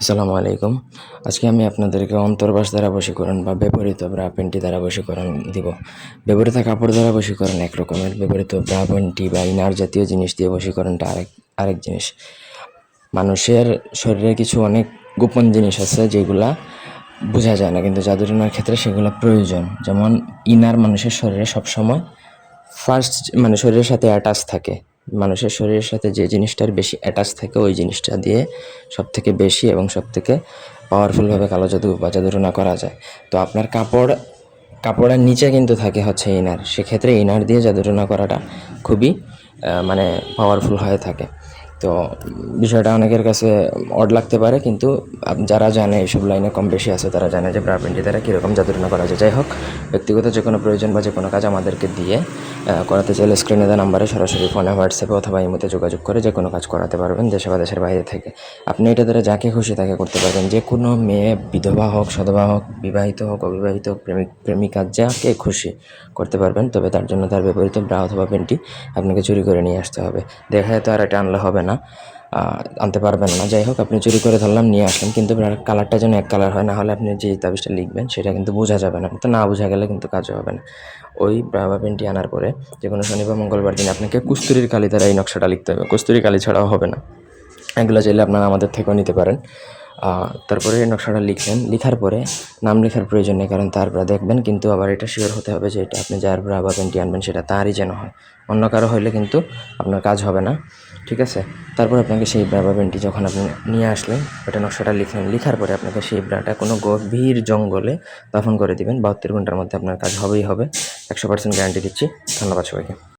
আসসালামু আলাইকুম। আজকে আমি আপনাদেরকে অন্তর্বাস দ্বারা বশীকরণ বা ব্যবহৃত ব্রা পেন্টি দ্বারা বশীকরণ দিব। ব্যবহৃত কাপড় দ্বারা বশীকরণ এক রকমের, ব্যবহৃত ব্রা পেন্টি বা ইনার জাতীয় জিনিস দিয়ে বশীকরণটা আরেক জিনিস। মানুষের শরীরে কিছু অনেক গোপন জিনিস আছে যেগুলা বোঝা যায় না, কিন্তু জাদুটনার ক্ষেত্রে সেগুলো প্রয়োজন। যেমন ইনার মানুষের শরীরে সবসময় ফার্স্ট শরীরের সাথে অ্যাটাচ থাকে। মানুষের শরীরের সাথে যে জিনিসটার বেশি অ্যাটাচ থাকে ওই জিনিসটা দিয়ে সবথেকে বেশি এবং সবথেকে পাওয়ারফুলভাবে কালো জাদু বা জাদুটনা করা যায়। তো আপনার কাপড়ের নিচে কিন্তু থাকে হচ্ছে ইনার, সেক্ষেত্রে ইনার দিয়ে জাদুটনা করাটা খুবই পাওয়ারফুল হয়ে থাকে। তো বিষয়টা অনেকের কাছে অড লাগতে পারে, কিন্তু যারা জানে এইসব লাইনে কম বেশি আছে তারা জানে যে ব্রা পেন্টি দ্বারা কীরকম জাদুটনা করা যায়। যাই হোক, ব্যক্তিগত যে কোনো প্রয়োজন বা যে কোনো কাজ আমাদেরকে দিয়ে করাতে চাইলে স্ক্রিনে দেওয়া নাম্বারে সরাসরি ফোনে, হোয়াটসঅ্যাপে অথবা ইমোতে যোগাযোগ করে যে কোনো কাজ করাতে পারবেন, দেশে বা দেশের বাইরে থেকে। আপনি এটা দ্বারা যাকে খুশি তাকে করতে পারবেন। যে কোনো মেয়ে, বিধবা হোক, সধবা হোক, বিবাহিত হোক, অবিবাহিত হোক, প্রেমিক প্রেমিকা, যাকে খুশি করতে পারবেন। তবে তার জন্য তার ব্যবহৃত ব্রা অথবা পেন্টি আপনাকে চুরি করে নিয়ে আসতে হবে। দেখা তো আর এটা আনলে হবে না, আনতে পারবেন না। যাই হোক, আপনি চুরি করে ধরলাম, নিয়ে আসলেন, কিন্তু কালারটা যেন এক কালার হয়, না হলে আপনি যে তাবিজটা লিখবেন সেটা কিন্তু বোঝা যাবে না। তো না বোঝা গেলে কিন্তু কাজও হবে না। ওই ব্রা বা পেন্টি আনার পরে যে কোনো শনি বা মঙ্গলবার দিন আপনাকে কস্তুরীর কালি দ্বারা এই নকশাটা লিখতে হবে। কস্তুরী কালি ছাড়াও হবে না। এগুলো চাইলে আপনারা আমাদের থেকেও নিতে পারেন। তারপরে নকশাটা লিখলেন, লিখার পরে নাম লেখার প্রয়োজন নেই, কারণ তার ব্রা দেখবেন, কিন্তু আবার এটা শিওর হতে হবে যে এটা আপনি যার ব্রা বা পেন্টি আনবেন সেটা তারই যেন হয়। অন্য কারো হইলে কিন্তু আপনার কাজ হবে না, ঠিক আছে? তারপর আপনাকে সেই ব্রা বা পেন্টি যখন আপনি নিয়ে আসলেন, ওটা নকশাটা লিখলেন, লিখার পরে আপনাকে সেই ব্রাটা কোনো গভীর জঙ্গলে দাফন করে দিবেন। 72 ঘন্টার মধ্যে আপনার কাজ হবেই হবে, 100% গ্যারান্টি দিচ্ছি। ধন্যবাদ সবাইকে।